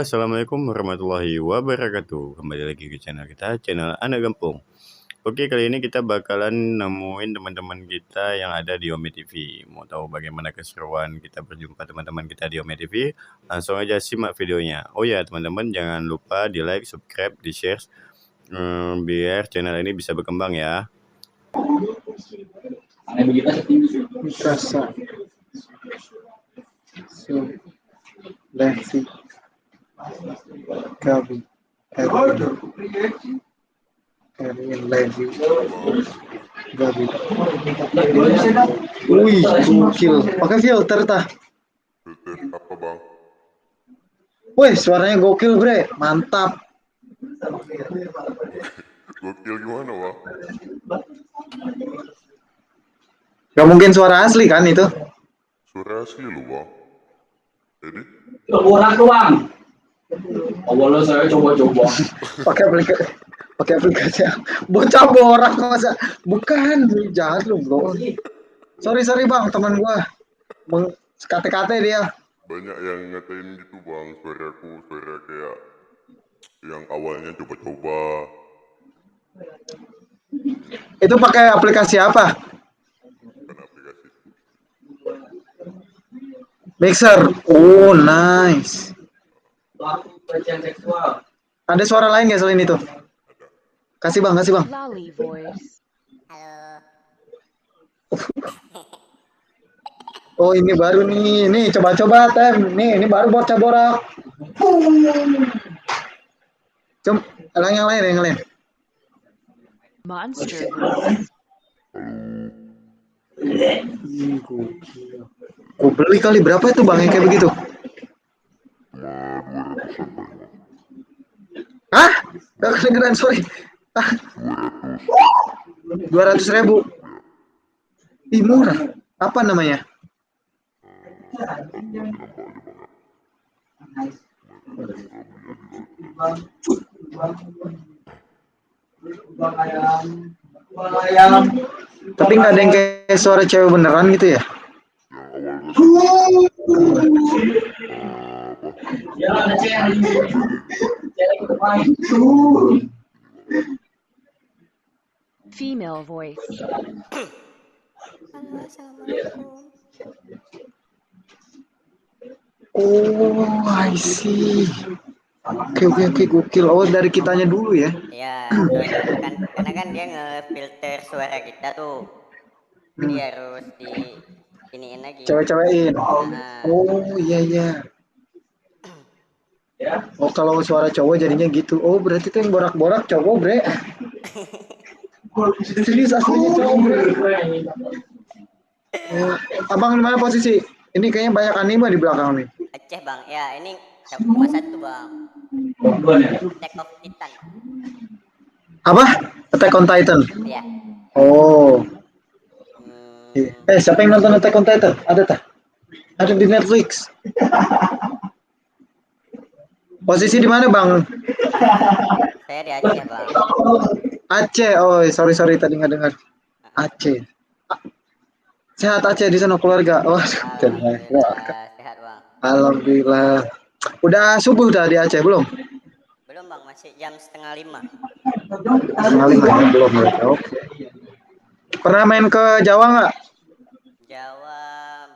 Assalamualaikum warahmatullahi wabarakatuh. Kembali lagi ke channel kita, channel Anak Gampung. Oke, kali ini kita bakalan nemuin teman-teman kita yang ada di Ome TV. Mau tahu bagaimana keseruan kita berjumpa teman-teman kita di Ome TV? Langsung aja simak videonya. Oh ya, teman-teman jangan lupa di like, subscribe, di share, biar channel ini bisa berkembang ya. Mikasa. So, Lexi, Gabi, Erin, Levi, Gabi. Wih, gokil. Pakai filter tah. Filter apa bang? Wih, suaranya gokil bre, mantap. Gokil gimana bang? Gak mungkin suara asli kan itu? Suara asli lu bang. Jadi? Borak doang. Awalnya saya coba-coba. pakai aplikasi. Bocah borak masa? Bukan, jahat lu bro. Sorry bang, teman gua. Kate-kate dia. Banyak yang ngatain gitu bang, suaraku suara kayak yang awalnya coba-coba. Itu pakai aplikasi apa? Bukan aplikasi. Mixer. Oh, nice. Pelaku pelecehan seksual. Ada suara lain nggak selain itu? Kasih bang. Lolly voice. Oh ini baru nih. Nih coba tem. Nih ini baru bocah borak. Cum, yang lain. Monster voice. Gue beli kali berapa itu bang yang kayak begitu? Hah? Gak kedengeran, sorry. 200.000. Ih murah. Apa namanya? Tapi nggak ada yang kayak suara cewek beneran gitu ya? Ya ada cewek. Cewek itu main. Female voice. Halo, assalamualaikum. Oh, I see. Oke, gokil. Oh, dari kitanya dulu ya? Ya, kan karena kan dia ngefilter suara kita tuh. Jadi harus di iniin lagi. Cewek-cewekin. Nah, Oh, iya. Oh, kalau suara cowok jadinya gitu. Oh, berarti tuh yang borak-borak cowok, bre. Serius aslinya cowok, bre. Abang di mana posisi? Ini kayaknya banyak anime di belakang nih. Aceh bang, ya ini cuma satu bang. Attack of Titan. Apa? Attack on Titan. Ya. Oh. Siapa yang nonton Attack on Titan? Ada tak? Ada di Netflix. Posisi di mana bang? Saya di Aceh bang. Aceh. Oh, sorry tadi nggak dengar. Aceh. Sehat Aceh di sana keluarga. Oh, Alhamdulillah sehat bang. Alhamdulillah. Udah subuh dah di Aceh belum? Belum bang, masih jam 4:30. 4:30 ya, belum. Oke. Pernah main ke Jawa nggak? Jawa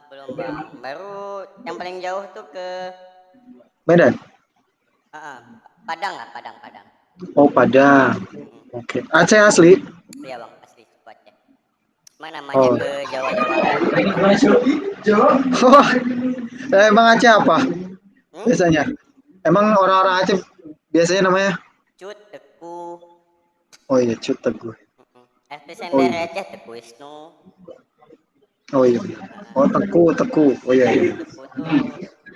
belum bang. Baru yang paling jauh tuh ke Medan. Padang. Oh, Padang. Oke. Aceh asli? Iya bang, asli suku Aceh. Mana namanya ke Jawa-Jawa. Oh, emang Aceh apa? Biasanya? Emang orang-orang Aceh biasanya namanya? Cut, Teku. Oh iya, Cut Teguh. RT Sender Aceh Teku Wisnu. Oh iya. Oh Teku. Oh iya. Teku tuh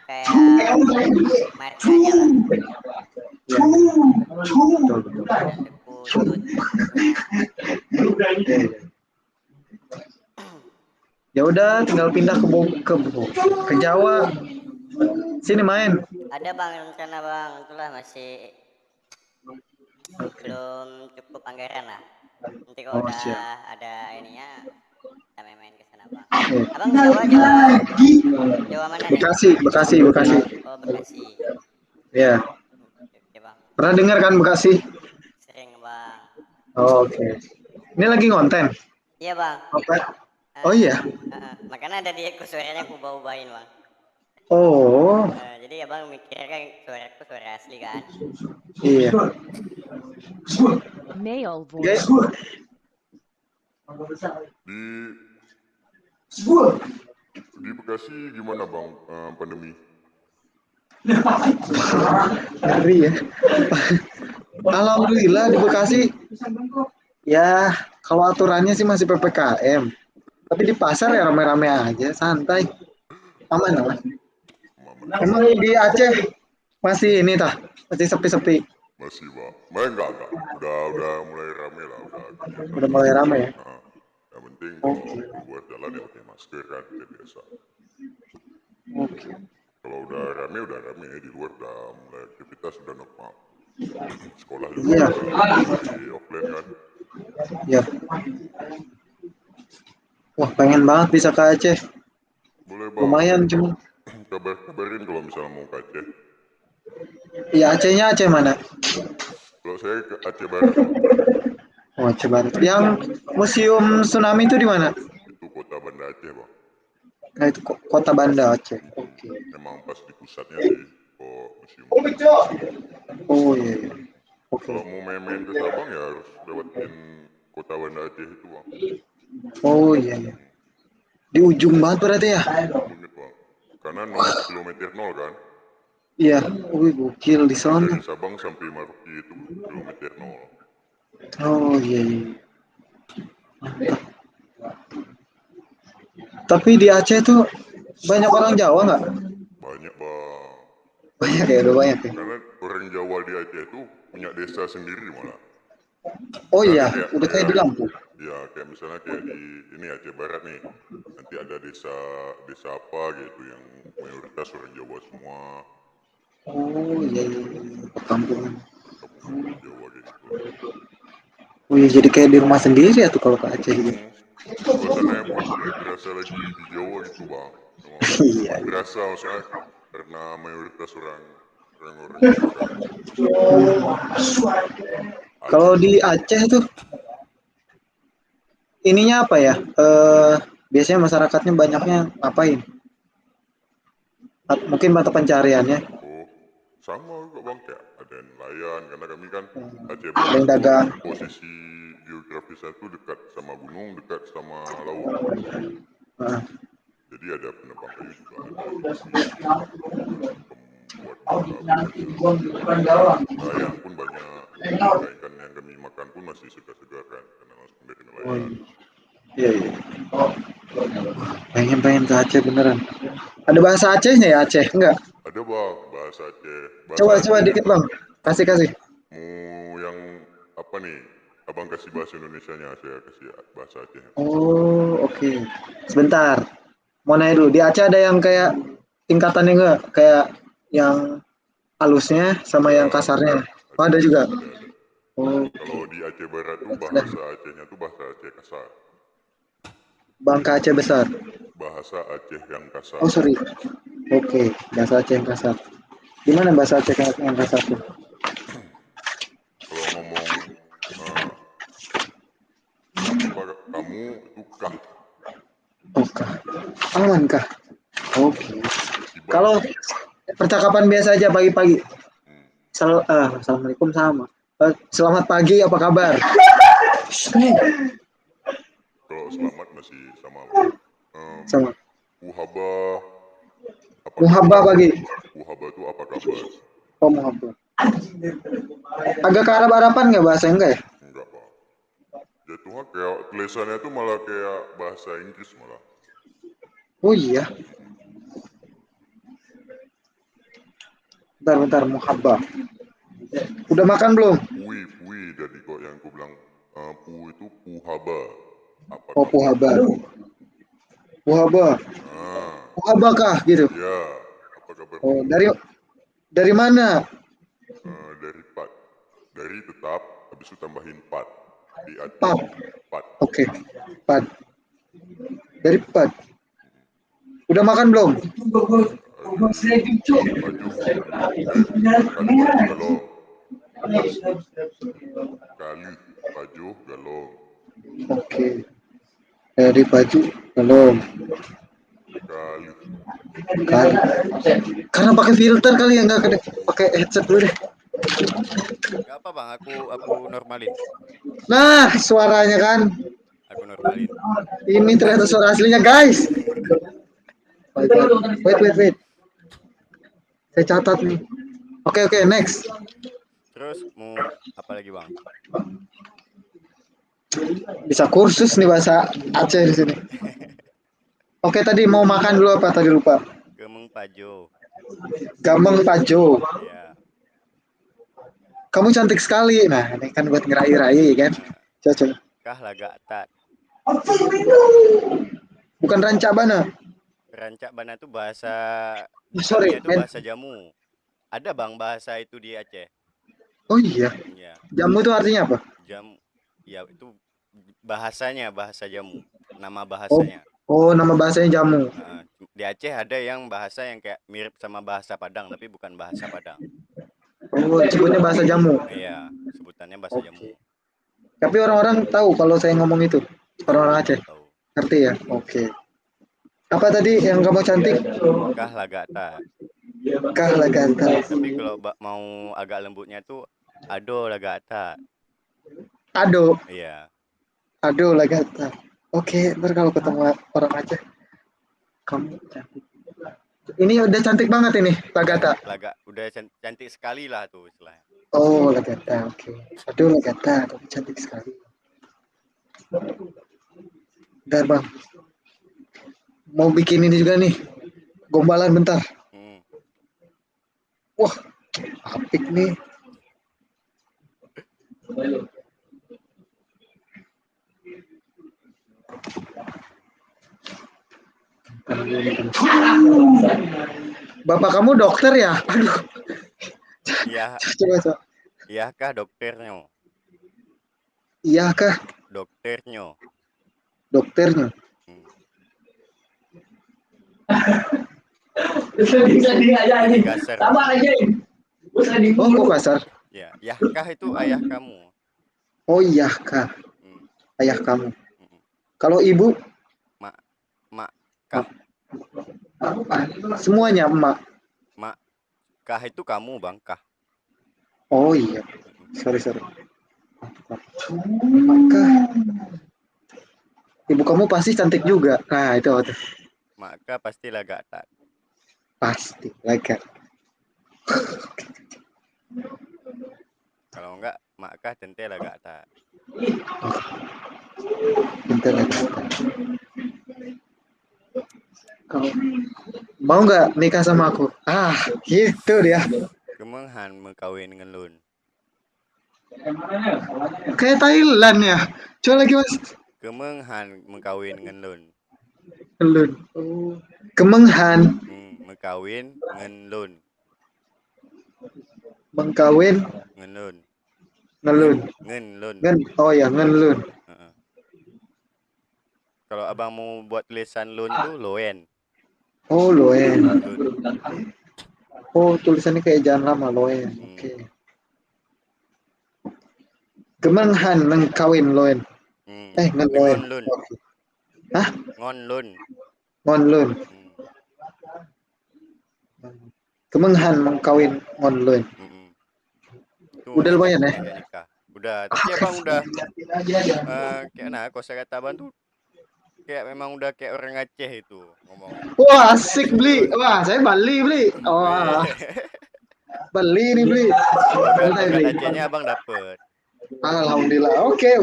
kayak markanya lah. Ya. Betul. Ada Teku, Cut. Ya udah, tinggal pindah ke Jawa. Sini main. Ada bang rencana bang, itulah masih belum cukup anggaran lah. Nanti kalau udah siap. ada ininya kita main ke sana bang. Iya. Abang Jawa mana nih? Bekasi. Oh Bekasi. Ya. Oke bang, Pernah dengar kan Bekasi? sering bang. Oh, oke. Ini lagi konten. Iya bang. Apa? Oh iya. Makanya ada di aku suaranya aku ubah-ubahin bang. Oh, Jadi ya bang mikirnya kan suaraku suara asli kan. iya. Male Guys, voice. Di Bekasi gimana bang pandemi? ngeri ya. Alhamdulillah di Bekasi ya kalau aturannya sih masih PPKM. Tapi di pasar ya rame-rame aja, santai. Aman lah. Aman. Emang di Aceh masih ini tah, masih sepi-sepi. Masih bang, enggak, udah mulai rame lah, udah kegiatan. Udah mulai rame ya. Nah, yang penting kalau Oke. keluar jalan ya pakai masker kan, kayak biasa. Oke. Kalau udah rame di luar udah mulai aktivitas udah normal. Sekolah juga Iya. masih offline kan. Ya. Wah, pengen banget bisa ke Aceh. Boleh bang, Lumayan cuma. kabarin kalau misalnya mau ke Aceh. Iya, Acehnya Aceh mana? Kalau saya ke Aceh Barat, Oh, Aceh Barat. Yang museum tsunami itu di mana? itu kota Banda Aceh bang. Nah, itu kota Banda Aceh. Oke. Emang pas di pusatnya sih, museum. Oh iya. Iya. Oke. Kalau mau main-main ke Sabang ya harus lewatin kota Banda Aceh itu bang. Oh iya. Iya. Di ujung banget berarti ya? Ujungnya bang. Karena 0 kilometer 0 kan. Iya. Wih, gokil di Jadi sana. dari Sabang sampai Maroke itu kilometer 0. Oh iya. Iya. Mantap. Tapi di Aceh tuh banyak orang Jawa nggak? Banyak bang. Banyak ya, udah banyak ya. Karena orang Jawa di Aceh itu punya desa sendiri malah. Oh Misalnya iya, kayak udah kayak di Lampung. ya kayak misalnya kayak di ini Aceh Barat nih. Nanti ada desa apa gitu yang mayoritas orang Jawa semua. Oh iya, iya, iya. Perkampungan. Kampung Jawa kayak gitu. Oh iya, jadi kayak di rumah sendiri ya tuh kalau ke Aceh gitu. Suasananya pun kayak berasa lagi di Jawa gitu bang. Iya. Emang berasa maksudnya karena mayoritas orang Jawa kan. Kalau Aceh di sih. Aceh tuh ininya apa ya? Biasanya masyarakatnya banyaknya ngapain? Mungkin mata pencariannya. Oh, sama juga bang kayak ada nelayan karena kami kan Aceh Ada Barat yang itu dagang. posisi geografisnya itu dekat sama gunung, dekat sama laut. Nah, Jadi ada penebang kayu juga ada di sini, pembuat banyak, nelayan pun banyak. Ikan yang kami makan pun masih segar-segar kan karena langsung dari oh nelayan. iya, iya. Pengen ke Aceh beneran. Ada bahasa Acehnya ya Aceh? Enggak. Ada bang bahasa Aceh, Coba dikit bang. Kasih. mau yang apa nih? Abang kasih bahasa Indonesianya, saya kasih bahasa Aceh. Oh oke. Sebentar. Mau nanya dulu. Di Aceh ada yang kayak tingkatannya enggak? Kayak yang halusnya sama yang kasarnya. Oh, ada juga. Ada. Oh, Kalau di Aceh Barat tuh bahasa Acehnya tuh bahasa Aceh kasar. Bangka Aceh besar. Bahasa Aceh yang kasar. Oh sorry. Oke, bahasa Aceh yang kasar. Gimana bahasa Aceh yang kasar tuh? Kalau ngomong apa kamu itu kah. Oh kah. Aman kah? Oke. Tiba. Kalau percakapan biasa aja pagi-pagi. Assalamualaikum sama. Selamat pagi, apa kabar? Kalau selamat masih sama. Sama. Uhaba. Apa Muhabba kabar? pagi. Uhaba itu apa kabar? Oh muhabba. Agak ke Arab-Araban nggak bahasa enggak ya? Enggak pak. Jatuhnya kayak tulisannya tuh malah kayak bahasa Inggris malah. Oh iya. Bentar, muhabba. Udah makan belum? Pui jadi kok yang aku bilang pu itu puhaba. Apa Oh kabar? puhaba. Puhaba. Ah, Puhaba kah gitu? ya. Apa kabar? Oh dari mana? Dari pat. Dari tetap, habis itu tambahin pat. Di hati. Pad. Pat. Oke. Pad. Dari pad. Udah makan belum? baju galong. Kali baju galong. Oke. Dari baju belum. Kali Kali. Karena pakai filter kali ya, nggak pakai headset dulu deh. Gak apa bang, aku normalin. Nah, suaranya kan. Aku normalin. Ini ternyata suara aslinya, guys. Wait. Saya catat nih. Oke, next. Terus mau apa lagi bang? Bisa kursus nih bahasa Aceh di sini. Oke, tadi mau makan dulu apa tadi lupa? Gemeng Pajo. Gameng Pajo. Ya. Kamu cantik sekali. Nah, ini kan buat ngerai-rai kan. Coba. Kah lagak tak. Bukan rancak bana. Rancak Bana itu bahasa Sorry, bukannya itu bahasa jamu. Ada bang bahasa itu di Aceh. Oh iya. Ya, Jamu itu artinya apa? jam. Ya itu bahasanya bahasa jamu. Nama Oh, bahasanya. nama bahasanya jamu. Di Aceh ada yang bahasa yang kayak mirip sama bahasa Padang tapi bukan bahasa Padang. Oh, sebutnya bahasa jamu. Iya, sebutannya bahasa jamu. Tapi orang-orang tahu kalau saya ngomong itu. Orang-orang Aceh. Tahu. Ngerti ya? Oke. Apa tadi yang kamu cantik? Kah lagak tak. Kah laganta. Tapi kalau mau agak lembutnya tuh ado lagak tak. Ado. Iya. Ado laganta. Oke, ntar kalau ketemu orang Aceh, kamu cantik. Ini udah cantik banget ini, lagata. Lagak udah cantik sekali lah tuh istilahnya. Oh, lagata. Oke. Aduh, lagata. Kamu cantik sekali. Bentar, Bang. Mau bikin ini juga nih. Gombalan bentar. Wah, apik nih. Bapak kamu dokter ya? Aduh. Iya. Coba. Iya kah dokternya? Iya kah? Dokternya. Dokternya. Kasar. Oh, kok kasar? Ya, Yahkah itu ayah kamu. Oh, iya kah? Ayah kamu. Kalau ibu? Mak kah. Semuanya emak. Mak kah itu kamu bang kah. Oh iya. Sorry. Maka ibu kamu pasti cantik juga. Nah, itu. Maka pasti lagak tak. Pasti lagak. Kalau enggak, maka tente lagak tak. Bentar lagi. Kau mau nggak nikah sama aku? Ah, gitu dia. Kemenghan mengkawin dengan lun. Kayak Thailand ya. Coba lagi mas. Kemenghan mengkawin dengan lun. Lun. Kemenghan. Mengkawin dengan lun. Mengkawin. Ngelun. Ngelun. Ngelun. Oh ya, ngelun. Kalau abang mau buat tulisan lun tuh loen. Oh, loen. Oh, tulisannya kayak jangan lama loen. Oke. Kemenghan mengkawin loen. Ngeloen. Ngon lun. Hah? Ngon lun. Ngon lun. Kemenghan mengkawin ngon lun. Udah lumayan ya? Nikah. Udah, tapi abang udah kayak nah, kosakata abang tuh kayak memang udah kayak orang Aceh itu ngomongnya. Wah, asik beli. Wah, saya beli. Wah. Beli nih beli. Logat Acehnya abang dapet. Alhamdulillah. Oke.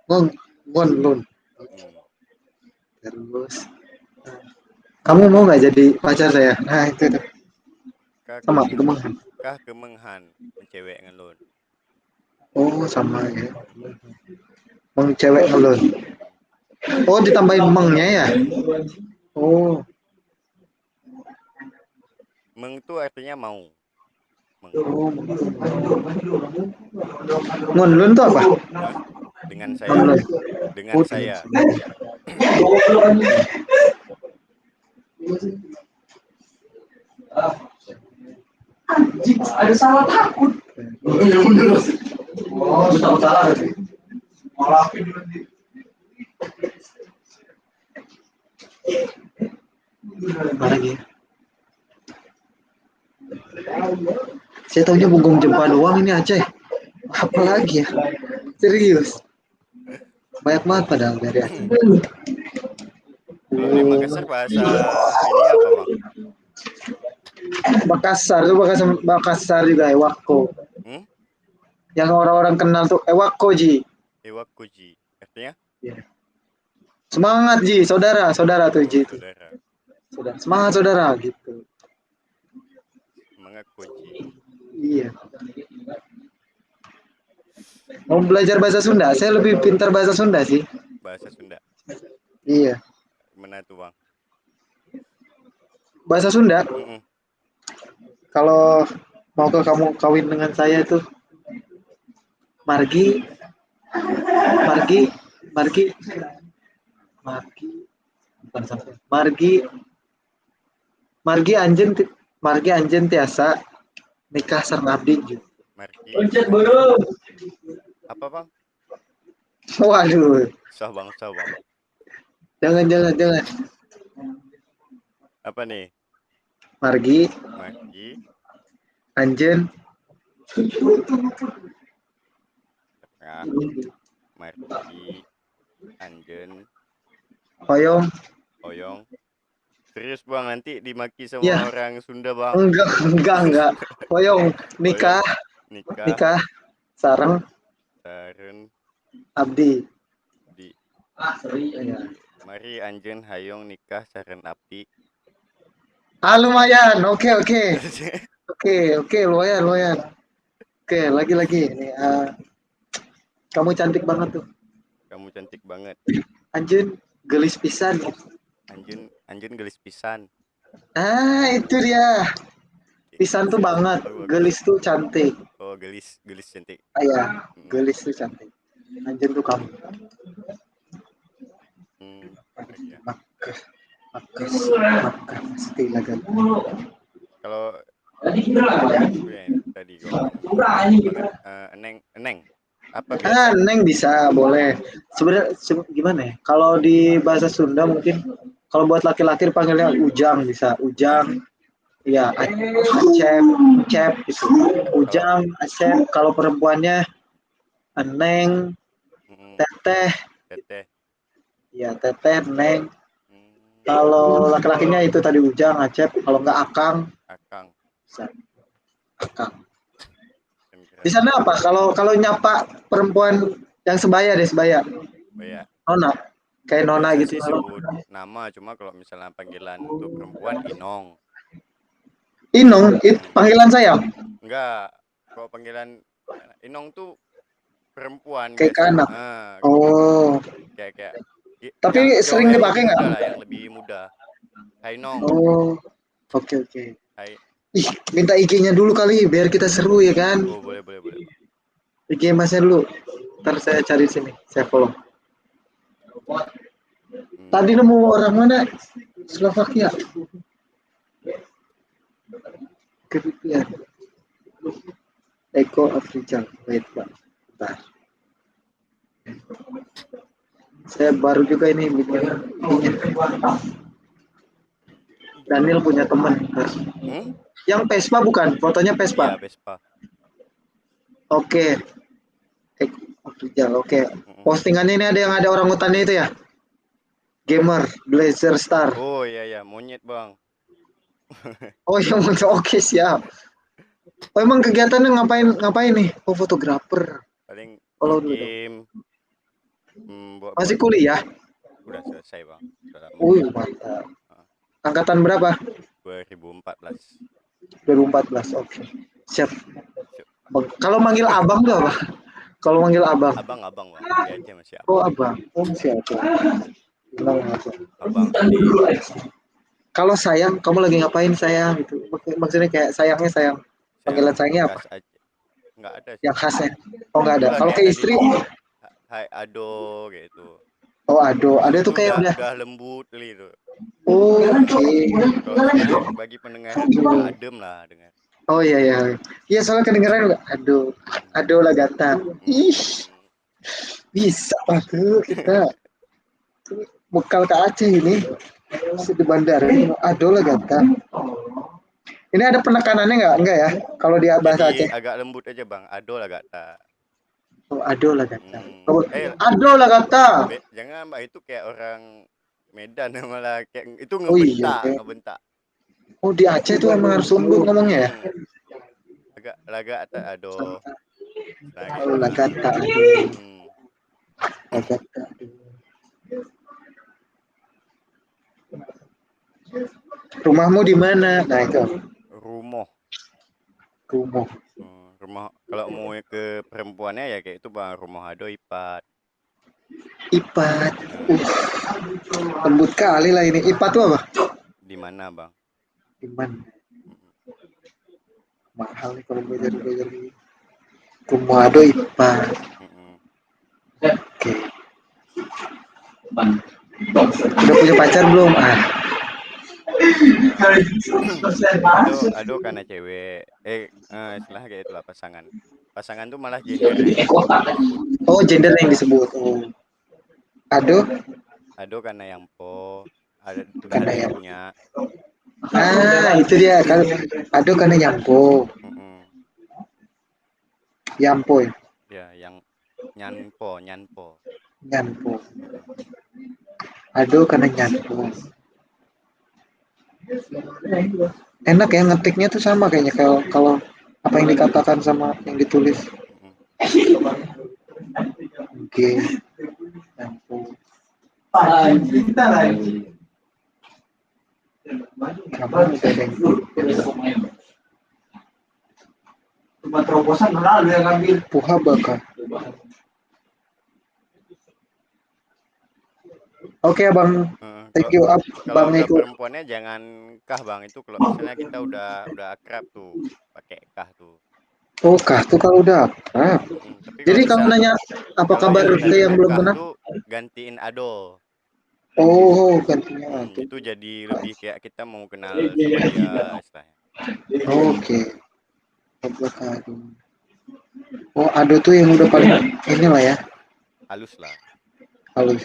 Ngon. Terus kamu mau nggak jadi pacar saya? Nah, itu. Sama Kemenghan. Kah Kemenghan mencewek ngelun. Oh, sama ya. Mengcewek ngelun. Oh, ditambahin mengnya ya? Oh. Meng itu artinya mau. Ngonlun itu apa? Dengan saya. Dengan saya. Anjing, ada salah takut. Oh, tahu salah. Malah Apa lagi ya? Saya tahunya Bunggong Jempa doang ini Aceh. Apa lagi ya? Serius. Banyak banget padahal dari Aceh. Kalau di Makassar bahasa ini apa bang? Makassar tuh Makassar juga Ewako. Hmm? Yang orang-orang kenal tuh Ewako Ji. Ewakuji. Artinya? Semangat Ji, saudara tuh Oh, Ji itu. saudara. Semangat saudara gitu. Semangat Koji. Iya. Mau belajar bahasa Sunda? Saya lebih pintar bahasa Sunda sih. Bahasa Sunda. Iya. Mana tuh bang? Bahasa Sunda. Mm-mm. Kalau mau kamu kawin dengan saya itu margi bukan sampai margi anjen tiasa nikah sareng abdi gitu. Marki. Pencet bro. Apa bang? Waduh, Sah bang. jangan. Apa nih? Margi Marki. anjen Tengah. Marki. Anjen. hoyong. Oyong. Serius bang, nanti dimaki sama Iya. orang Sunda bang. Enggak. Hoyong nikah Nikah. sareng Saren. abdi. Di. Iya. Mari anjen hayong nikah saren abdi. Lumayan. Oke, lumayan. Oke, lagi nih. Kamu cantik banget tuh. Kamu cantik banget. Anjun gelis pisan. Anjen gelis pisan. Itu dia. Pisan tuh banget. Oh, Gelis tuh cantik. Oh, gelis cantik. Iya, gelis tuh cantik. Anjun tuh kamu. Iya. Makas pasti lagi. Kalau Tadi kira ya. tadi gua Murah ini kita. eneng. Apa biasa? Neng bisa, boleh. Sebenarnya gimana ya? Kalau di bahasa Sunda mungkin kalau buat laki-laki panggilnya ujang bisa. Ujang. Iya, Acep gitu. Ujang, Acep. Kalau perempuannya Neng, Teteh. Iya, Teteh, Neng. Kalau laki-lakinya itu tadi Ujang, Acep. Kalau nggak Akang. Bisa. Akang. Di sana apa? Kalau nyapa perempuan yang sebaya. Nona. Kayak Nona Biasa gitu. sih sebut nama, cuma kalau misalnya panggilan untuk perempuan Inong. Inong, panggilan saya. Enggak. Kalau panggilan Inong tuh perempuan Kayak biasa. anak. Kayak Tapi sering dipakai nggak? Yang lebih muda. Hai Nong. Oke. Hai. Ih, minta IG-nya dulu kali biar kita seru ya kan? Oh, boleh. IG Masnya dulu. Ntar saya cari sini, saya follow. Tadi nemu orang mana? Slovakia. Kepikiran. Eko Afrizal. Wait, Pak. Bentar. Saya baru juga ini bikin IG-nya. Daniel punya teman. Yang Vespa bukan? Fotonya Vespa. Iya, Vespa. Oke. Oke. Postingannya ini ada orang hutannya itu ya? Gamer, Blazer Star. Oh iya, monyet bang. Oh iya, oke siap. Oh emang kegiatannya ngapain nih? Oh fotografer. Paling game. Buat Masih kuliah? Udah selesai bang. Mantap. Angkatan berapa? 2014. 2014, oke. Siap. Kalau manggil abang tuh apa? Kalau manggil abang? Abang bang. Dia aja masih abang. Oh abang. Oh siap. Abang. Kalau sayang, kamu lagi ngapain sayang? Gitu. Maksudnya kayak sayangnya sayang. Panggilan sayangnya apa? Nggak ada. Yang khasnya? Oh nggak ada. Kalau ke istri? Hai Ado gitu. Oh Ado tuh kayak udah lembut gitu. Oh, oke. Kalau sekarang bagi pendengar itu udah adem lah dengar. Oh iya iya. Iya soalnya kedengeran juga. Aduh lah gata. Ih, bisa banget kita bekal ke Aceh ini. Di bandara ini. Aduh lah gata. Ini ada penekanannya nggak? Enggak ya? Kalau di bahasa Jadi Aceh. agak lembut aja bang. Ado lah kata. Oh, aduh lah gata. Hmm. Oh, aduh lah gata. Jangan mbak, itu kayak orang Medan malah kayak itu Oh iya. ngebentak. Oh di Aceh tuh emang harus lembut ngomongnya ya? Agak laga tak ado. Nah Oh gitu. lah gata. Aduh. Hmm. Lah gata. Rumahmu di mana? Nah itu Rumoh. rumah. Rumah kalau mau ke perempuannya ya kayak itu bang, rumah ado ipat. Ipat. Lembut kali lah ini. Ipat tuh apa? Di mana bang? Di mana? Mahal nih kalau belajar ini. Komodo ipat. Oke. Udah punya pacar belum? Ado karena cewek. Istilahnya kayak itulah pasangan. Pasangan tuh malah gender yang disebut. Oh gender yang disebut. Oh. Ado? Ado karena yang udah Karena ada yang yang punya. itu dia kan. Ado karena Yampo. Yampo ya. Ya, yang nyanpo. Nyanpo. Ado karena Nyanpo. Enak ya ngetiknya tuh sama kayaknya kalau apa yang dikatakan sama yang ditulis. Oke. Nyanpo. Kamu udah ada yang Puha bakar. Oke bang, thank you Kalau bang udah Eko. perempuannya jangan kah bang, itu kalau misalnya kita udah akrab tuh pakai kah tuh. Oh kah tuh kalau udah akrab. Tapi Jadi kalau nanya apa kalau kabar ke yang belum kah pernah? tuh gantiin ado. Oh gantinya tuh. Itu jadi lebih kayak kita mau kenal sama dia istilahnya. Oke. Oh ado tuh yang udah paling inilah ya. Halus lah. Halus.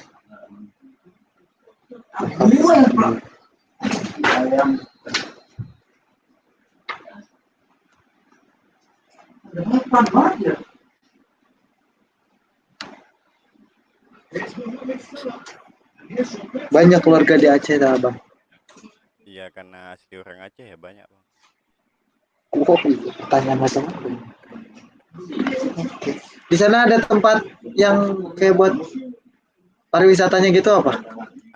Banyak keluarga di Aceh dah bang. Iya karena asli orang Aceh ya banyak bang. Kok pertanyaan macam-macam. Oke. Di sana ada tempat yang kayak buat pariwisatanya gitu apa?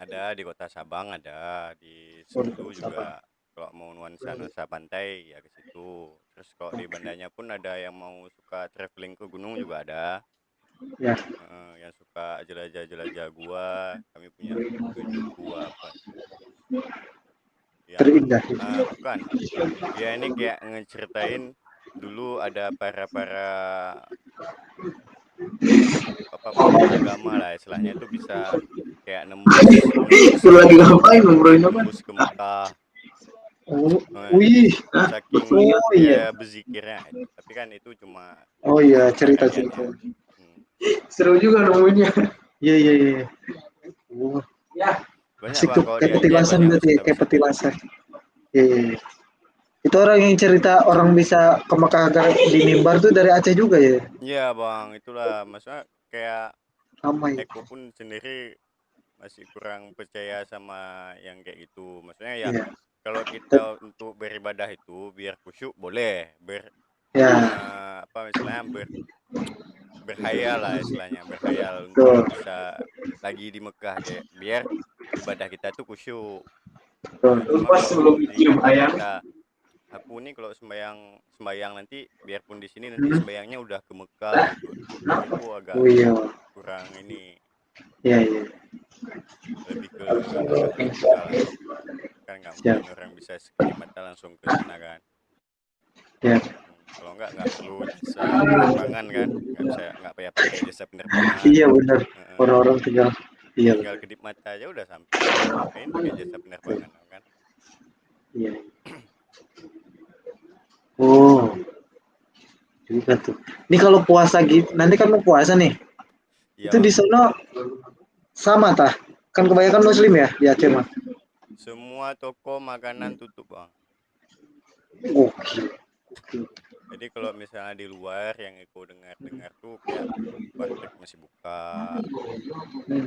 Ada di Kota Sabang, ada di Sendu juga. Kalau mau nuansa pantai ya ke situ. Terus kalau di bandanya pun ada yang mau suka traveling ke gunung juga ada. Ya. Yang suka jelajah gua, kami punya 7 gua apa. Terindah. Bukan. Dia ini kayak ngeceritain dulu ada para agama lah istilahnya, itu bisa kayak nembus ke Mekah. Wih. Saking dia berzikirnya itu. Tapi kan itu cuma cerita. Seru juga nemunya. Iya. Banyak Asik bang tuh, kalau kayak petilasan berarti ya, kayak petilasan. Iya. Itu orang yang cerita orang bisa ke Mekah di mimbar tuh dari Aceh juga ya? Iya bang, itulah maksudnya kayak Eko pun sendiri masih kurang percaya sama yang kayak gitu. Maksudnya ya kalau kita untuk beribadah itu biar khusyuk boleh, berhayal lah istilahnya, berhayal untuk bisa lagi di Mekah kayak biar ibadah kita tuh khusyuk. Kata aku nih kalau sembayang nanti biarpun di sini nanti sembayangnya udah ke Mekah gitu. Itu agak kurang ini. Iya. Lebih ke agak logika lah. Kan nggak mungkin orang bisa sekali mata langsung ke sana kan. Ya. Kalau nggak perlu jasa penerbangan kan, nggak payah pakai jasa penerbangan. Iya benar. Orang-orang tinggal Iya. tinggal kedip mata aja udah sampai. Ngapain pakai jasa penerbangan kan? Iya. Oh, juga tuh. Ini kalau puasa gitu, nanti kan mau puasa nih. Iya Itu di bang, sono sama tah? Kan kebanyakan muslim ya di Aceh mah. semua toko makanan tutup bang. Oke. Jadi kalau misalnya di luar yang aku dengar-dengar tuh kayak warteg masih buka.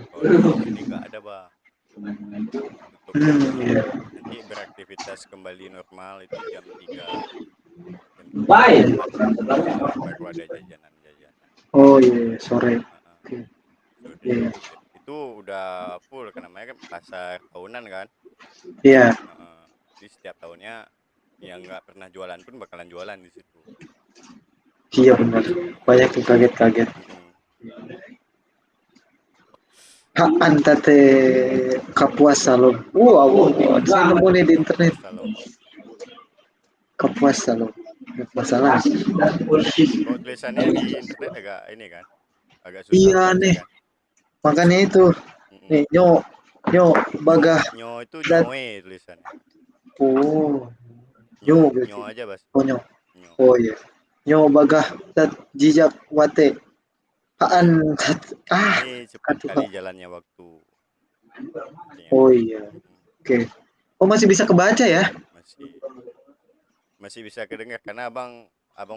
Kalau di sini nggak ada bang, tutup semua. Iya. Nanti beraktivitas kembali normal itu jam 3, jam 3 jam Bye. 4 baru ada jajanan-jajanan. Oh iya, sore. Heeh. Oke. Sore Iya. itu udah full karena namanya kan pasar tahunan kan. Iya. Heeh. Jadi setiap tahunnya yang nggak pernah jualan pun bakalan jualan di situ. Iya benar. Banyak tuh kaget-kaget. Mm-mm. Hak anta teh kapuasa loh. Wow, saya nemu nih di internet. Puasa loh. Kapuasa loh. Nggak masalah. Kalau tulisannya di internet agak ini kan, agak susah Iya baca nih. kan. Makanya itu. Mm-mm. Nih, nyo, bagah. Nyo itu Dat. nyoe tulisannya. Oh, Nyo, nyo nyo berarti. aja bas. Oh, nyo. Nyo. Oh iya. Nyo bagah dat jijak wate. Haan Ini, dat. Ah, ini cepat katuh. kali jalannya waktu. Artinya. Oh iya. Mm-mm. Oke. Oh masih bisa kebaca ya? Masih masih bisa kedengar karena abang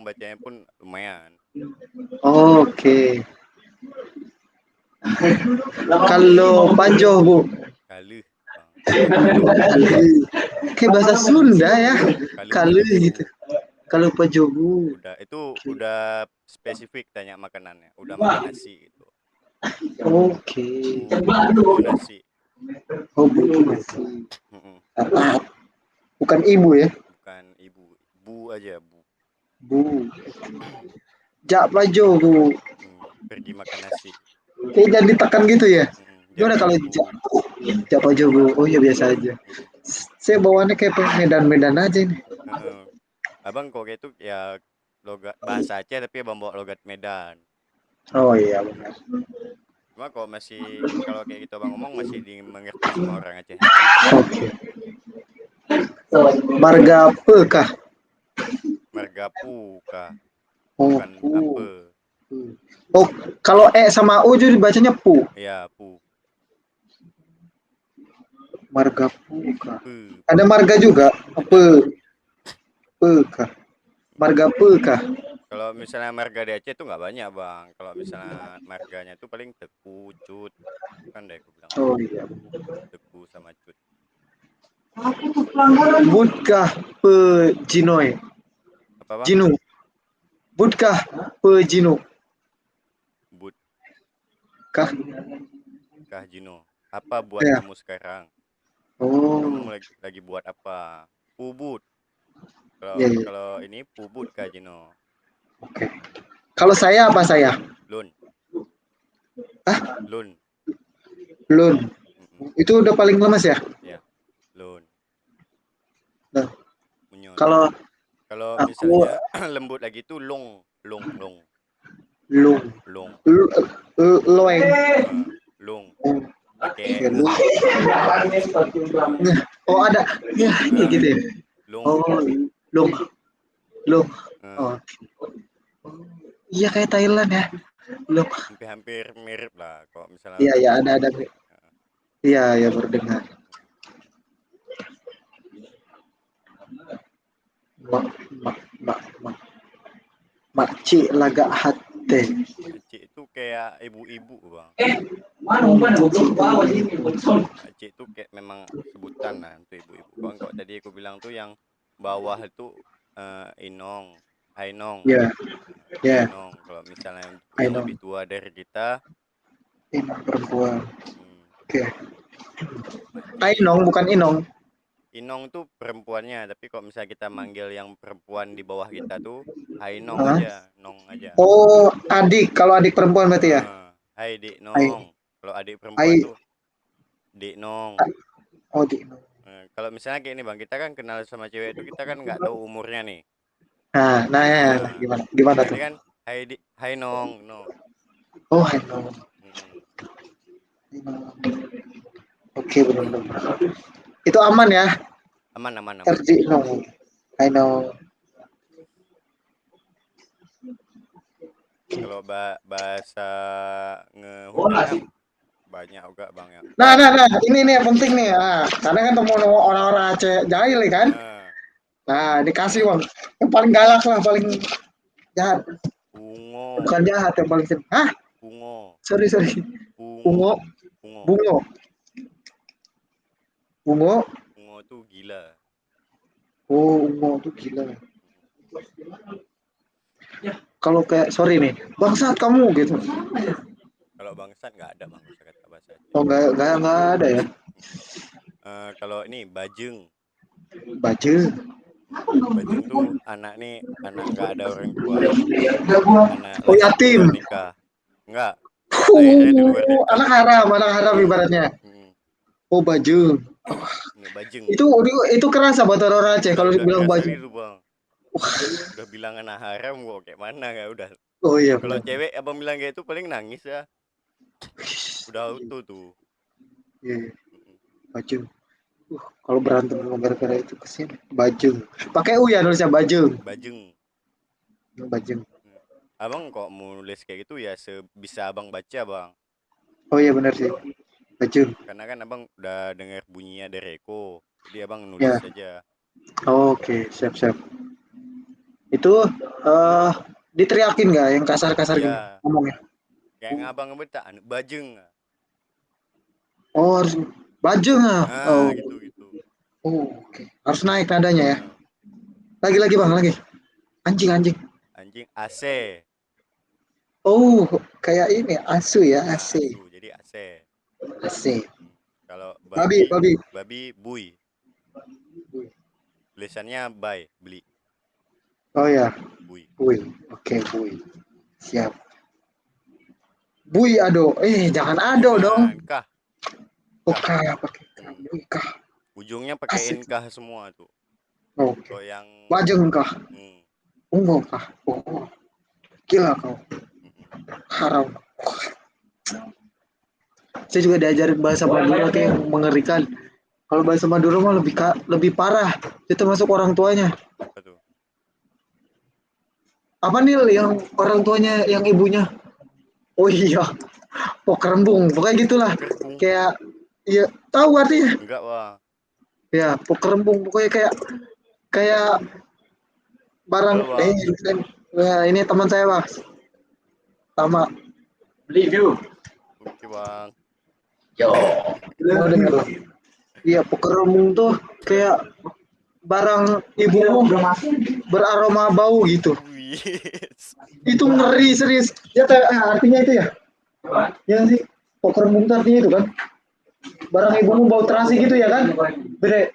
bacanya pun lumayan. Oke. Kalau panjo bu, Kaluh bang. kayak bahasa Sunda ya. Kaluh Kalau pajobu. gitu. Kalau panjo bu. Udah itu udah spesifik tanya makanannya. Udah makan nasi gitu. Oke. Bu nasi. Oh bu masih. Mm-mm. Bukan ibu ya. Bukan ibu, bu aja bu. Bu. Jak panjo bu. Pergi makan nasi. Kayak jangan ditekan gitu ya. Gimana Jaga kalau bu. jak panjo bu? Oh ya biasa aja. Saya bawaannya kayak Medan-Medan aja nih. Heeh. Abang kok kayak itu ya logat bahasa Aceh tapi abang bawa logat Medan. Oh iya benar. Cuma kok masih kalau kayak gitu abang ngomong masih dimengerti sama orang Aceh. Oke. Marga kah? Margapu kah? Oh, Bukan apa? Oh, kalau sama U jadi bacanya pu. Ya pu. Marga kah? Pu. Ada marga juga. Kah? Marga kah? Kalau misalnya marga di Aceh itu nggak banyak bang. Kalau misalnya marganya itu paling teku, cut, kan deh aku bilang Oh iya. teku sama cut. Budkah Jinoy? Apa bang? Jinu. Budkah Jinu? But Kah? kah Jino? Apa buat Ya. kamu sekarang? Oh. Kamu lagi buat apa? Pubut. Kalau Iya, iya. kalau ini pubut kah Jino? Oke. Kalau saya apa saya? Lun. Hah? Lun. Lun. Mm-mm. Itu udah paling lemes ya? Ya. Lun. Nah, Munyo. kalau Kalau aku misalnya lembut lagi tuh long. lung. Long. Loeng. Long. Oh, Pakai ya, lung. Nah, oh ada. Ya, ini gitu ya. long. Oh, lung. Lung. Oh. Iya kayak Thailand ya. Lung. Hampir mirip lah kalau misalnya Iya, ya ada. Nah. Iya, ya baru dengar. Makcik laga hati. Acik itu kayak ibu-ibu bang. Acik itu kayak memang sebutan lah untuk ibu-ibu. Kok tadi aku bilang tuh yang bawah itu inong, ainong. Ya, ya. Ainong. Kalau misalnya yang Ainong. lebih tua dari kita. Inong perempuan. Oke. Makcik. Ainong bukan Inong. Inong tuh perempuannya, tapi kalau misalnya kita manggil yang perempuan di bawah kita tuh Ainong Hah? aja, nong aja. Oh, adik. Kalau adik perempuan berarti ya? Hai Dik Ai. Nong. Kalau adik perempuan Ai. tuh Dik Nong. Oh, dik. Kalau misalnya kayak ini bang, kita kan kenal sama cewek itu kita kan nggak tahu umurnya nih. Nah, ya, gimana Jadi tuh? kan Hai Nong, no. Oh, Ainong. Oke, benar-benar. Itu aman ya, Aman, aman, aman. RG? No, I know. Kalau bahasa ngehujannya banyak juga bang ya. Nah, ini nih yang penting nih. Karena kan temu orang-orang Aceh jahil nih kan. Nah, Nah, dikasih bang. Yang paling galak lah, paling jahat. bungo, Bukan jahat, yang paling sedih. Hah? bungo, Sorry. bungo, Bungo, bungo, bungo. bungo tuh gila. Oh, ungu tuh gila. Kalau kayak sorry nih, bangsat kamu gitu. Kalau bangsat nggak ada bang kata bahasa Aceh. Oh, nggak ada ya. Kalau ini bajeng. Baju. Bajeng tuh anak nggak ada orang tua. Anak Oh, lahir di yatim. luar nikah. Enggak, lahirnya di luar nikah. Anak haram ibaratnya. Hmm, Oh, baju. ini bajeng. Itu kerasa buat orang Aceh kalau Udah bilang keras baju. kali tuh bang. Udah bilang anak haram kok kayak mana ya udah. Oh iya, Kalau benar. cewek abang bilang kayak itu paling nangis ya. Udah auto tuh. Iya, baju. Kalau berantem sama gara-gara itu kesian. Baju. Pakai U ya nulisnya baju. Bajeng. Baju. Abang kok mau nulis kayak gitu ya sebisa abang baca bang. Oh iya benar sih. Baju. Karena kan abang udah dengar bunyinya dari Eko. Jadi abang nulis Ya. saja. Oke, siap. Itu diteriakin nggak yang kasar-kasar gitu Iya. ngomongnya? Kayak abang ngebet anu bajeng. Oh, harus baju nggak? Ah gitu. Oh, oke. Harus naik nadanya ya. Nah, Lagi bang, lagi. Anjing. anjing AC. Oh, kayak ini asu ya, Nah, AC. asu jadi AC. AC. Kalau Babi. babi bui. Tulisannya beli. Oh ya, Bui. bui. Oke, bui. Siap. Bui ado. Jangan ado dong. Jangan kah. Oh, kah pakai bui kah. Ujungnya Asik. pakai kah semua tuh. Oke. Kalau yang Bajeng kah? hmm, Ungu kah? Oh, gila kau. Haram. Saya juga diajarin bahasa Madura tuh yang mengerikan. Kalau bahasa Madura mah lebih parah. Itu termasuk orang tuanya. apa tuh? Apa nih yang orang tuanya, yang ibunya? Oh iya, pokerembung. Pokoknya gitulah. Kerbung. Kayak, ya tahu artinya. Enggak wah. Ya, pokerembung. Pokoknya kayak barang. Betul bang. Nah, ini teman saya bang. Sama. Review. Oke bang. Yo. Mau denger Bang? Iya, pokerembung tuh kayak barang ibumu beraroma bau gitu. Wis. Itu ngeri serius. Ya artinya itu ya? Ya sih. Pokerembung tuh artinya itu kan? Barang ibumu bau terasi gitu ya kan? Bede.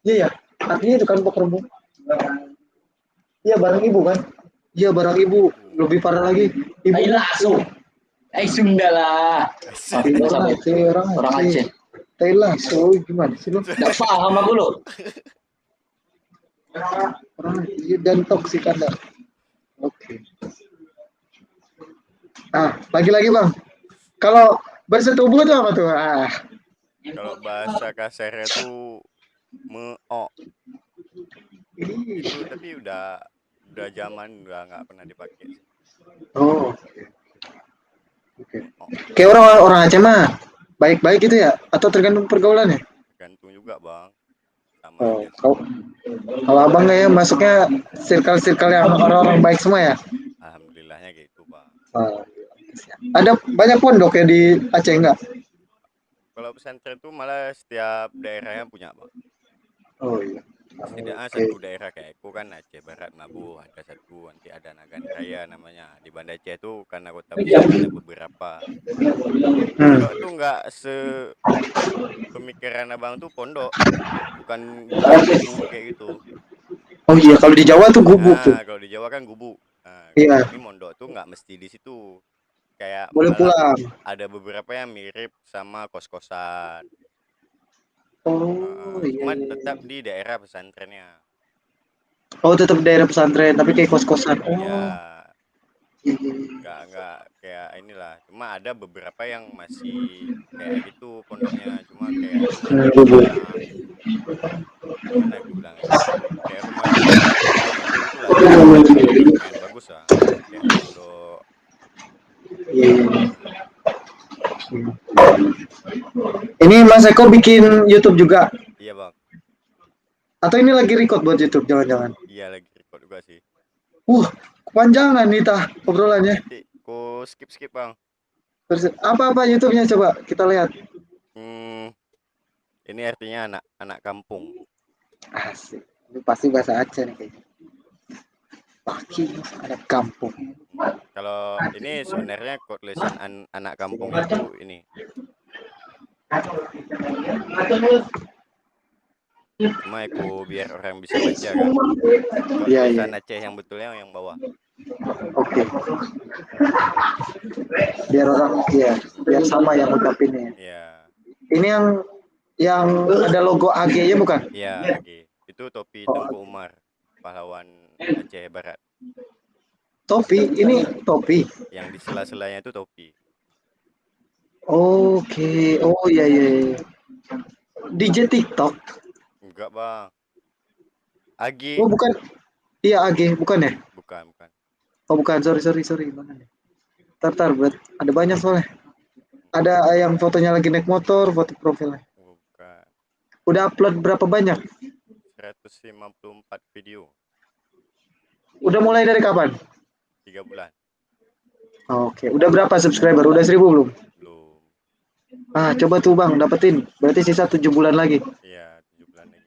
Iya ya. Artinya itu kan pokerembung. Iya barang ibu kan? Iya barang ibu. Lebih parah lagi. Ibu. Ay langsung. Ay Sunda lah. Orang Aceh. Thailand. So gimana sih lo? Nggak paham aku lo. Orang Aceh dan toksik Anda. Oke. Lagi bang. Kalau bersetubuh itu apa tuh? Kalau bahasa kasarnya tuh meo. Itu tapi udah zaman udah nggak pernah dipakai. Oh, oke. Kayak orang Aceh mah baik-baik gitu ya? Atau tergantung pergaulannya? Tergantung juga bang. Sama Oh, aja. kalau abang ya masuknya circle yang orang-orang baik semua ya? Alhamdulillahnya gitu bang. Ada banyak pondok ya di Aceh enggak? Kalau pesantren tuh malah setiap daerahnya punya bang. Oh iya. Setidaknya Oke. satu daerah kayak aku kan Aceh Barat Mabu ada satu, nanti ada Nagan Raya namanya. Di Banda Aceh tuh karena kota besar ada beberapa. Pondok tuh nggak pemikiran abang tuh pondok, bukan gubuk kayak gitu. Oh iya, kalau di Jawa tuh gubuk tuh. Nah, kalau di Jawa kan gubuk. Nah, Iya. ini mondok tuh nggak mesti di situ. Kayak Boleh malah pulang. ada beberapa yang mirip sama kos-kosan. Oh iya. Cuma tetap di daerah pesantrennya. Oh tetap daerah pesantren tapi kayak kos-kosan. Oh Ya, nggak kayak inilah, cuma ada beberapa yang masih kayak gitu pondoknya, cuma kayak kurang, gimana aku bilang ya, kayak rumah-rumah kampung gitulah, cuma lumayan bagus lah, nggak kayak pondok. Iya, iya. Ini Mas Eko bikin YouTube juga Iya bang, atau ini lagi record buat YouTube jangan-jangan? iya lagi record juga sih. Kepanjangan nih tah obrolannya. Nanti ku skip bang. Terus apa YouTube-nya coba kita lihat. Ini artinya anak kampung. Asik. Ini pasti bahasa Aceh nih kayaknya. Paki anak kampung. Kalau ini sebenarnya tulisan anak kampung itu ini. Cuma aku biar orang bisa baca kan. Kalau Iya, tulisan iya. Aceh yang betulnya yang bawah. Oke. Biar orang biar sama yang ngucapinnya. Iya. Ini yang ada logo AG-nya bukan? Iya, oke. Itu topi Tengku Umar, pahlawan Aceh Barat. Topi, ini topi. Yang di sela-selanya itu topi. Oke. Oh iya iya. DJ TikTok. Enggak, Bang. Agi. Oh bukan. Iya AG, bukan ya? Bukan. Oh bukan, sorry. Mana nih? Tar, buat ada banyak soalnya. Ada yang fotonya lagi naik motor, foto profilnya. Bukan. Udah upload berapa banyak? 154 video. Udah mulai dari kapan? 3 bulan. Oke, udah berapa subscriber? Udah 1000 belum? Belum. Coba tuh Bang, dapetin. Berarti sisa 7 bulan lagi. Iya, 7 bulan lagi.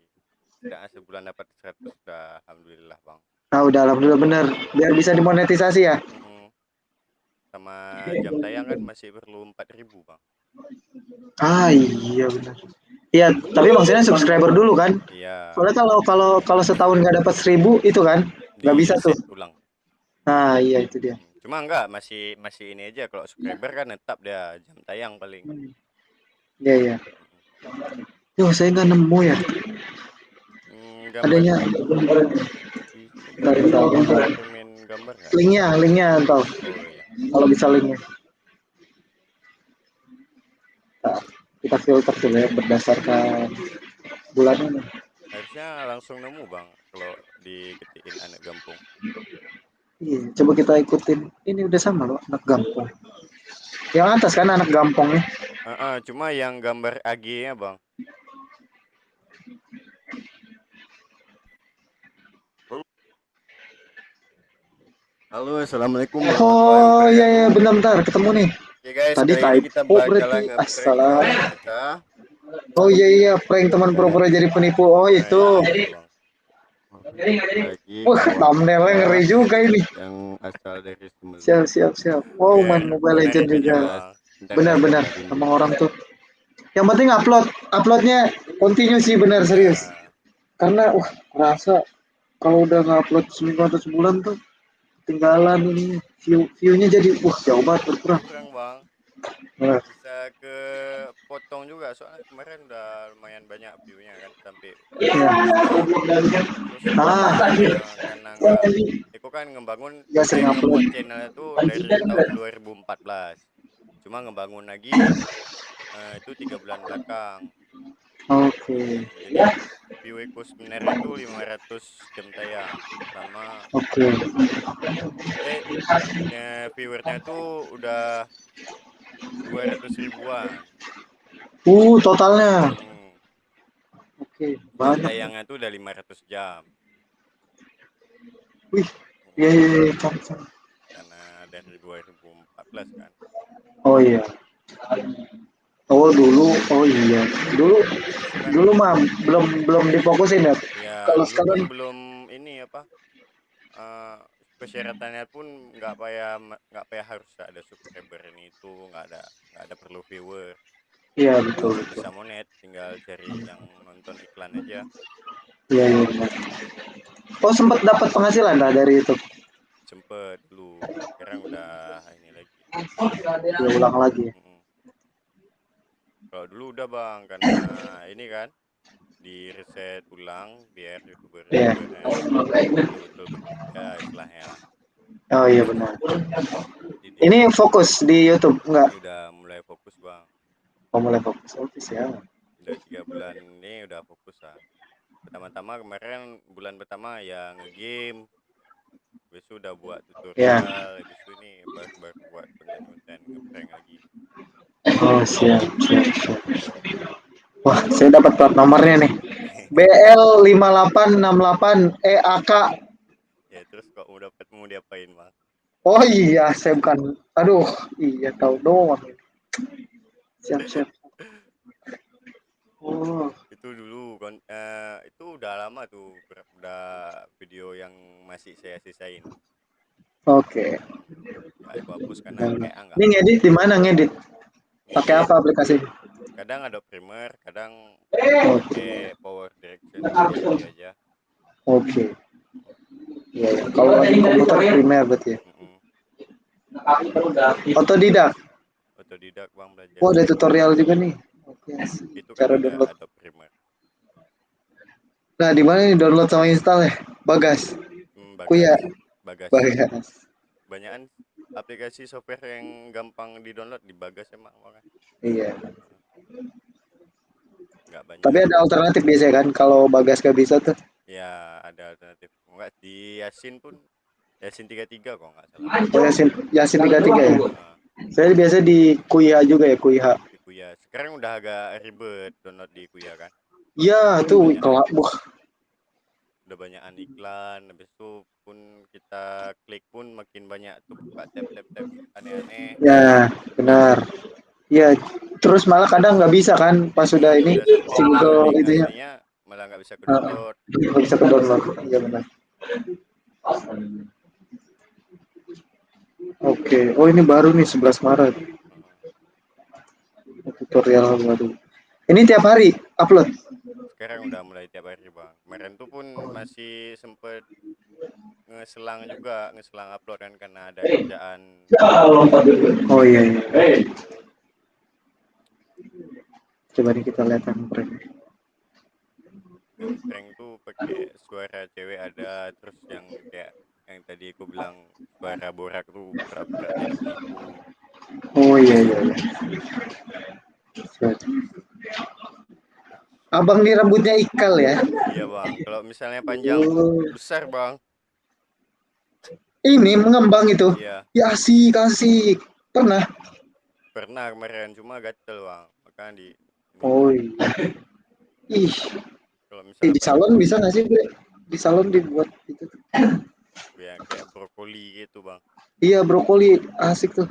Tidak sebulan dapat 100 udah alhamdulillah, Bang. Udah alhamdulillah bener. Biar bisa dimonetisasi ya. Sama jam tayang kan masih perlu 4.000, Bang. Iya benar. Iya, tapi maksudnya subscriber dulu kan? Iya. Soalnya kalau setahun nggak dapat 1000 itu kan nggak bisa tuh. Ulang. Iya itu dia. Cuma enggak, masih ini aja, kalau subscriber kan tetap dia jam tayang paling. Iya. Yo, saya nggak nemu ya. Adanya. Main gambar nggak? Linknya entah. Oh iya. Kalau bisa linknya. Nah, kita filter dulu ya berdasarkan bulan ini. Harusnya langsung nemu Bang kalau diketikin anak kampung. Iya, coba kita ikutin. Ini udah sama loh, anak kampung. Yang atas kan anak kampungnya. Cuma yang gambar AG-nya Bang. Halo, assalamualaikum. Oh iya, bentar ketemu nih. Oke guys, tadi kali ini kita bakalan nge-prank. Oh iya, prank teman pura-pura jadi penipu. Oh itu. Wah, thumbnailnya ngeri juga ini. Yang asal dari Sumeneb. Siap. Wow, main Mobile Legends juga. Benar. Emang orang tuh. Yang penting uploadnya continue sih, benar serius. Karena rasa kalau udah nge-upload seminggu atau sebulan tuh tinggalan ini view-nya jadi jauh banget berkurang. Bang. Bisa ke potong juga soalnya kemarin udah lumayan banyak view-nya kan sampai karena aku kan ngebangun sering upload channel itu dari tahun 2014, cuma ngebangun lagi itu 3 bulan belakang. Oke. Jadi view aku sebenarnya itu 500 jam tayang sama viewernya tuh udah 200 ribuan. Totalnya. Oke, banyak. Tayangnya tuh udah 500 jam. Wih, iya, Karena dari 2014 kan. Oh iya. Dulu mah belum difokusin ya. Kalau sekarang belum ini persyaratannya pun nggak payah harus ada subscriber ini itu, nggak ada perlu viewer. Iya betul. Bisa monet, tinggal cari yang nonton iklan aja. Iya. Sempat dapat penghasilan dari YouTube? Sempet dulu, sekarang udah ini lagi. Ulang lagi. Kalau dulu udah Bang, karena ini kan di reset ulang biar youtuber betul ya istilahnya lah. Oh iya benar. Jadi Ini fokus di YouTube enggak? ini udah mulai fokus bang. Oh mulai fokus. Oke siap. Udah 3 bulan ini udah fokus lah. Pertama-tama kemarin bulan pertama ya ngegame. Habis itu udah buat Ya. tutorial. Habis itu ini baru buat konten-konten ngeprank lagi. Oh siap, siap, siap. Wah, saya dapat plat nomornya nih. BL 5868 EAK. Ya terus kok mau dapat mau diapain bang? Oh iya, saya bukan. Aduh, iya tahu doang. Siap, siap. Oh, Itu dulu itu udah lama tuh udah video yang masih saya sisain. oke. Ya aku hapus karena Nah, kayak nggak ini mau ngedit di mana ngedit? Pakai ngedit. apa aplikasi? Kadang ada Premiere, kadang Oke. pakai Power Direction PNG aja. Oke. Iya, ya. Kalau di komputer primer berarti ya. Mm-mm. Otodidak. Otodidak bang belajar. Oh, ada tutorial juga nih. Oke. Itu kan Cara ada download. Adobe Premiere. Nah, di mana nih download sama install ya? Bagas. Bagas, Kuya. Bagas. Bagas. Banyakan aplikasi software yang gampang di-download di Bagas emang bang. Iya. Nggak Tapi banyak. ada alternatif biasanya kan kalau Bagas gak bisa tuh. Ya ada alternatif. Enggak di Yasin pun Yasin 33 kok nggak salah. Oh, Yasin, Yasin 33 ya. Nah, Saya biasa di Kuya juga ya, Kuya. di Kuya. Sekarang udah agak ribet download di Kuya kan. Iya, tuh Banyak kelak. Wah, udah banyakan iklan. Habis itu pun kita klik pun makin banyak tuh buka tab-tab aneh-aneh. ya benar. Iya, terus malah kadang nggak bisa kan pas sudah ini Udah sampai si ke Google link itu ya. aslinya malah nggak bisa ke download. Nggak bisa ke download. Iya benar. Oke. Oh ini baru nih 11 Maret. Tutorial baru. Ini tiap hari upload. Sekarang udah mulai tiap hari bang. Kemarin tuh pun masih sempet ngeselang upload kan karena ada kerjaan. Oh iya iya. Coba nih kita lihat yang prank. Ngeprank tuh pakai suara cewek ada, terus yang kayak yang tadi aku bilang suara borak tuh pura-pura jadi penipu. Oh iya iya iya. Siap. Abang ini rambutnya ikal ya. Iya bang, kalau misalnya panjang tuh Oh. besar bang. Ini mengembang itu. Iya, Ya asik asik. Pernah. pernah kemarin cuma gatel bang. Makanya di ini Oh iya. Ih, kalau misalnya di panjang salon tuh bisa nggak sih, Bre? Di salon dibuat itu. ya kayak brokoli gitu bang. Iya, brokoli asik tuh.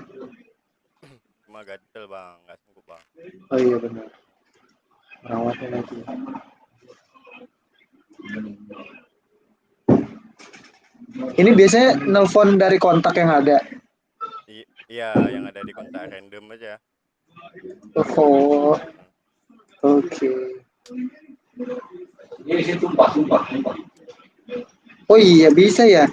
Cuma gatel bang, nggak sanggup bang. Oh iya benar. Merawatnya lagi. Ini biasanya nelpon dari kontak yang ada. Iya, yang ada di kontak random aja. Oh, oke. Oh iya bisa ya.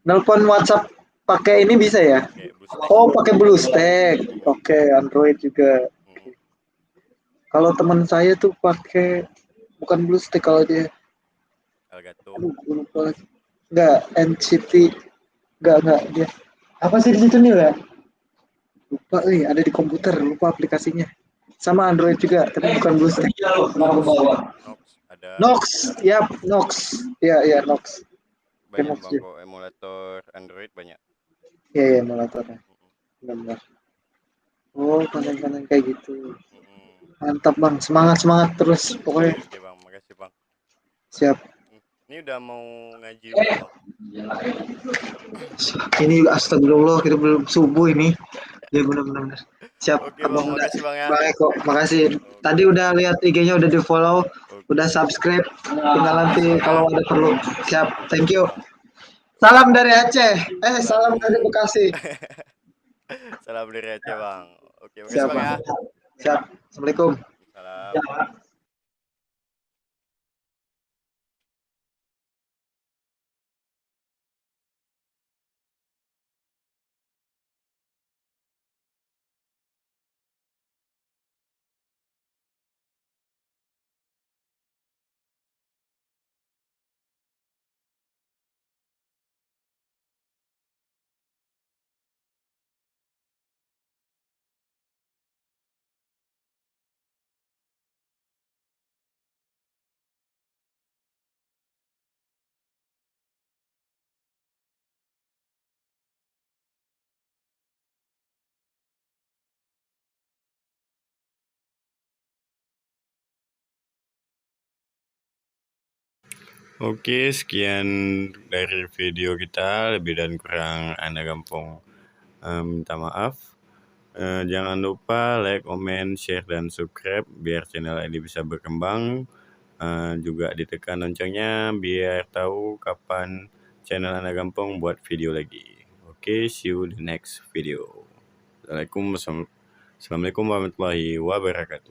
Nelpon WhatsApp pakai ini bisa ya? Kayak BlueStack. Oh, pakai BlueStack. Oke, Android juga. Mm, Kalau teman saya tuh pakai bukan BlueStack kalau dia. Elgato. Aduh, gue lupa lagi. Enggak, NCT. Enggak dia. Apa sih di situ nih ya? Lupa nih, ada di komputer, lupa aplikasinya. Sama Android juga, tapi bukan BlueStack. Nox ada Nox, ya Nox. Iya, iya Nox. banyak Nox bang juga. kok emulator Android banyak. Iya, iya emulatornya. Benar. Oh, konten-konten kayak gitu. Mm-mm. Mantap Bang, semangat terus pokoknya. Oke bang, makasih bang. Siap. Ini udah mau ngaji juga bang. Ini astagfirullah, kita belum subuh ini. Ya benar-benar. Siap, Oke bang, Abang udah makasih bang ya. baik kok. Makasih. Tadi Oke, udah lihat IG-nya udah di-follow, udah oke. subscribe. Tinggal nanti Makasih bang ya. kalau ada perlu. Siap. Thank Oke you. bang. Salam dari Aceh. Salam dari Salam. Bekasi. Salam dari Aceh bang. Oke, makasih Siap, bang Bang. ya. Siap. Assalamualaikum. Salam. Oke, sekian dari video kita, lebih dan kurang Anda Gampong minta maaf. Jangan lupa like, comment, share, dan subscribe biar channel ini bisa berkembang. Juga ditekan loncengnya biar tahu kapan channel Anda Gampong buat video lagi. Oke, see you the next video. Assalamualaikum warahmatullahi wabarakatuh.